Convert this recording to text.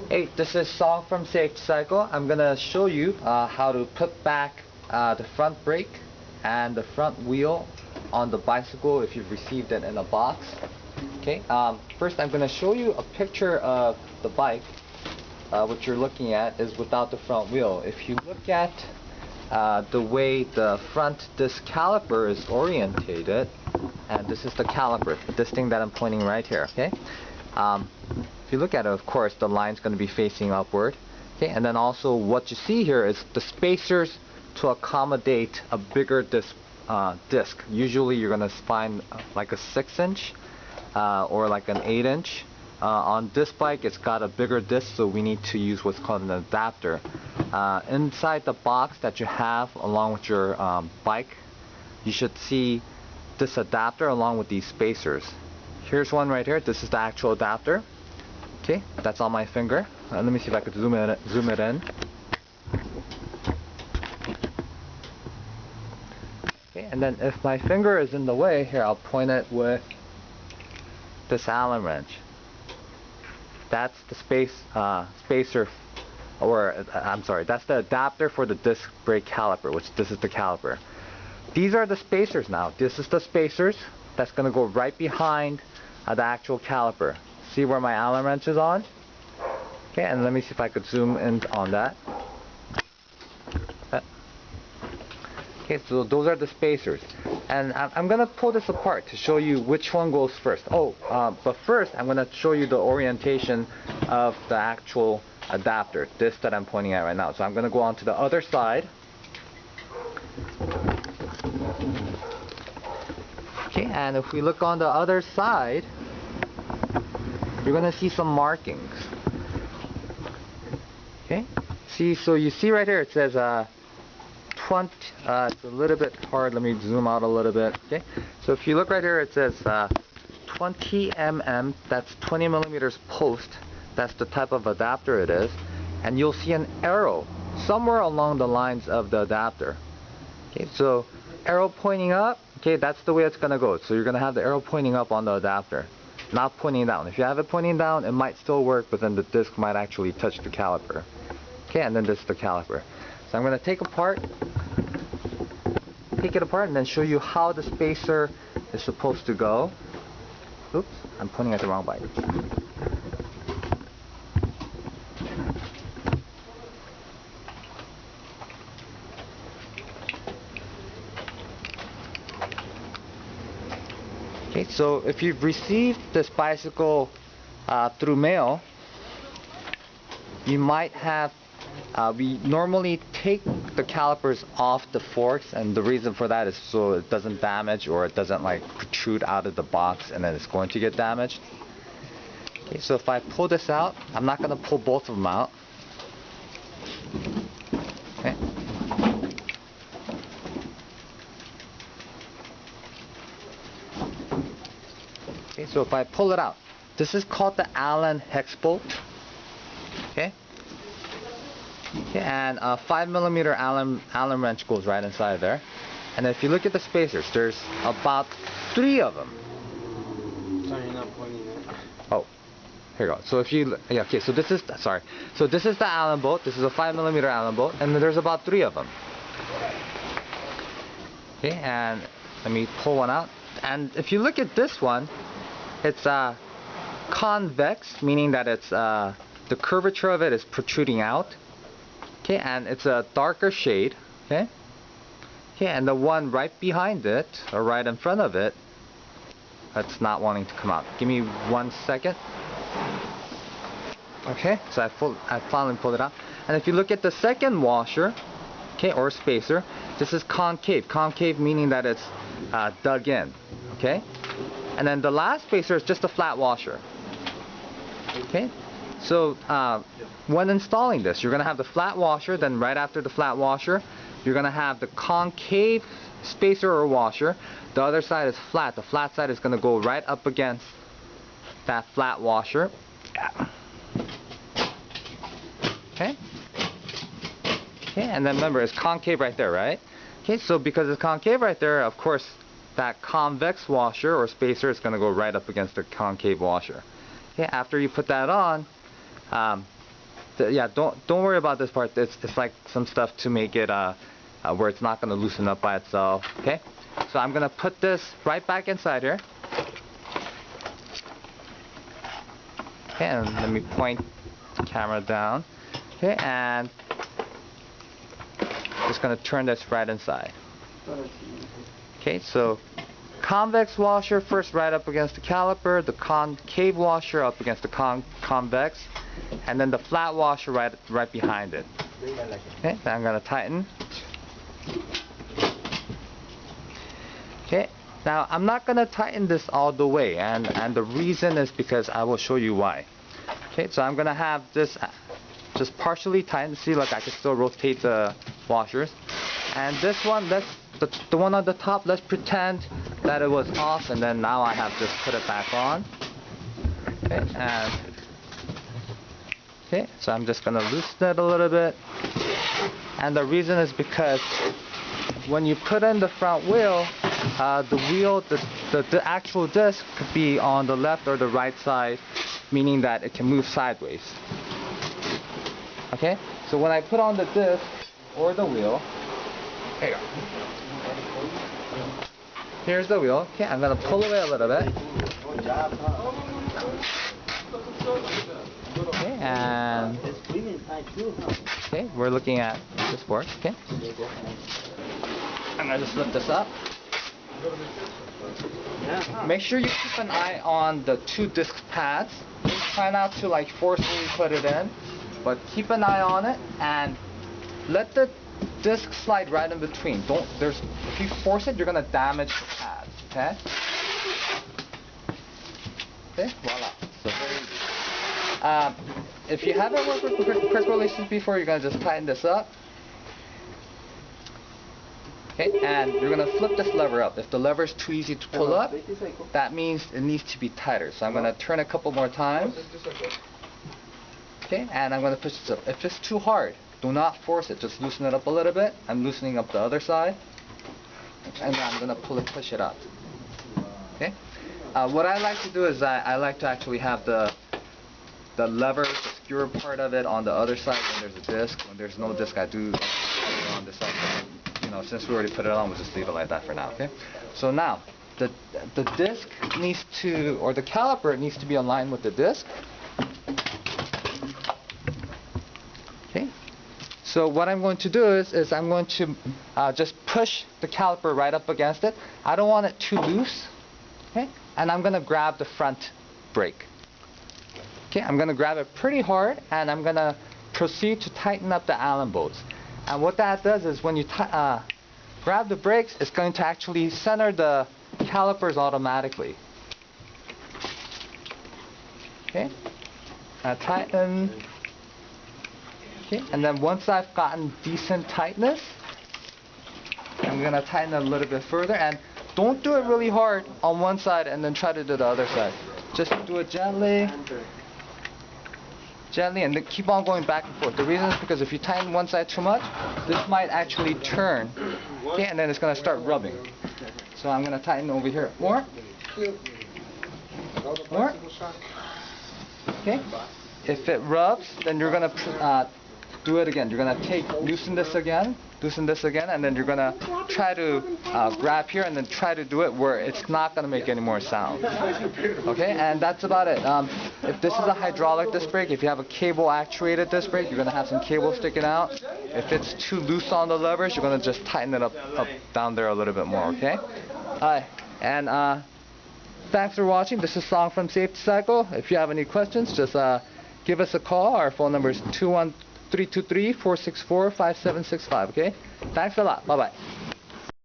Hey, this is Song from Safety Cycle. I'm gonna show you how to put back the front brake and the front wheel on the bicycle if you've received it in a box. Okay. First, I'm gonna show you a picture of the bike. What you're looking at is without the front wheel. If you look at the way the front disc caliper is orientated, and this is the caliper, this thing that I'm pointing right here. Okay. If you look at it, of course, the line's going to be facing upward. Okay, and then also what you see here is the spacers to accommodate a bigger disc. Usually you're going to find like a 6-inch or like an 8-inch. On this bike, it's got a bigger disc, so we need to use what's called an adapter. Inside the box that you have along with your bike, you should see this adapter along with these spacers. Here's one right here. This is the actual adapter. Okay, that's on my finger. Let me see if I could zoom it in. Okay, and then if my finger is in the way, here I'll point it with this Allen wrench. That's the spacer, or I'm sorry, that's the adapter for the disc brake caliper, which this is the caliper. These are the spacers now. This is the spacers that's going to go right behind the actual caliper. See where my Allen wrench is on? Okay, and let me see if I could zoom in on that. Okay, so those are the spacers. And I'm going to pull this apart to show you which one goes first. But first I'm going to show you the orientation of the actual adapter, this that I'm pointing at right now. So I'm going to go on to the other side. Okay, and if we look on the other side, you're going to see some markings. Okay, so you see right here it says 20, it's a little bit hard, let me zoom out a little bit. Okay, so if you look right here it says 20 mm, that's 20 millimeters post, that's the type of adapter it is, and you'll see an arrow somewhere along the lines of the adapter. Okay, so arrow pointing up, okay, that's the way it's going to go. So you're going to have the arrow pointing up on the adapter, not pointing down. If you have it pointing down, it might still work, but then the disc might actually touch the caliper. Okay, and then this is the caliper. So I'm going to take it apart and then show you how the spacer is supposed to go. Oops, I'm pointing at the wrong bike. Okay, so if you've received this bicycle through mail, you might have, we normally take the calipers off the forks, and the reason for that is so it doesn't damage or it doesn't like protrude out of the box and then it's going to get damaged. Okay, so if I pull this out, I'm not going to pull both of them out. Okay. Okay, so if I pull it out, this is called the Allen hex bolt. Okay. Okay, and a 5mm Allen wrench goes right inside there. And if you look at the spacers, there's about 3 of them. Sorry, you're not pointing it. Oh, here you go. So if you, yeah, okay, so this is, sorry. So this is the Allen bolt. This is a 5mm Allen bolt, and there's about 3 of them. Okay, and let me pull one out. And if you look at this one, it's convex, meaning that it's the curvature of it is protruding out. Okay, and it's a darker shade. Okay. Okay, and the one right behind it, or right in front of it, that's not wanting to come out. Give me 1 second. Okay, so I finally pulled it out. And if you look at the second washer, okay, or spacer, this is concave. Concave meaning that it's dug in. Okay. And then the last spacer is just a flat washer. Okay. So when installing this, you're going to have the flat washer, then right after the flat washer, you're going to have the concave spacer or washer. The other side is flat. The flat side is going to go right up against that flat washer. Okay. Okay, and then remember, it's concave right there, right? Okay, so because it's concave right there, of course, that convex washer or spacer is going to go right up against the concave washer. Okay, after you put that on, Yeah, don't worry about this part. It's like some stuff to make it where it's not gonna loosen up by itself. Okay, so I'm gonna put this right back inside here. Okay, and let me point the camera down. Okay, and just gonna turn this right inside. Okay, so convex washer first right up against the caliper, the concave washer up against the convex, and then the flat washer right behind it. Okay, now I'm gonna tighten. Okay, now I'm not gonna tighten this all the way, and the reason is because I will show you why. Okay, so I'm gonna have this just partially tightened. See, like I can still rotate the washers, and this one, the one on the top, let's pretend that it was off, and then now I have just put it back on. Okay, so I'm just gonna loosen it a little bit, and the reason is because when you put in the front wheel, the actual disc could be on the left or the right side, meaning that it can move sideways. Okay, so when I put on the disc or the wheel, here you go. Here's the wheel. Okay, I'm gonna pull away a little bit. Okay, and okay, we're looking at this board. Okay, I'm gonna just lift this up. Make sure you keep an eye on the two disc pads. Try not to like forcefully put it in, but keep an eye on it and let the disc slide right in between. If you force it, you're gonna damage the pads. Okay? Okay, voila. So very easy. If you haven't worked with quick releases before, you're gonna just tighten this up. Okay, and you're gonna flip this lever up. If the lever is too easy to pull up, that means it needs to be tighter. So I'm gonna turn a couple more times. Okay, and I'm gonna push this up. If it's too hard, do not force it. Just loosen it up a little bit. I'm loosening up the other side, and then I'm gonna push it up. Okay. What I like to do is I like to actually have the lever, the skewer part of it on the other side when there's a disc. When there's no disc, I do put it on this side. You know, since we already put it on, we'll just leave it like that for now. Okay. So now the disc needs to, or the caliper needs to be aligned with the disc. Okay. So what I'm going to do is I'm going to just push the caliper right up against it. I don't want it too loose. Okay. And I'm going to grab the front brake. Okay. I'm going to grab it pretty hard, and I'm going to proceed to tighten up the Allen bolts. And what that does is when you grab the brakes, it's going to actually center the calipers automatically. Okay. Tighten. Okay. And then once I've gotten decent tightness, I'm going to tighten it a little bit further. And don't do it really hard on one side and then try to do the other side. Just do it gently. Gently, and then keep on going back and forth. The reason is because if you tighten one side too much, this might actually turn. Okay, and then it's going to start rubbing. So I'm going to tighten over here. More. More. Okay. If it rubs, then you're going to do it again. You're going to loosen this again, and then you're going to try to grab here and then try to do it where it's not going to make any more sound. Okay, and that's about it. If this is a hydraulic disc brake, if you have a cable actuated disc brake, you're going to have some cable sticking out. If it's too loose on the levers, you're going to just tighten it up down there a little bit more. Okay. And thanks for watching. This is Song from Safety Cycle. If you have any questions, just give us a call. Our phone number is 323-464-5765, okay? Thanks a lot. Bye-bye.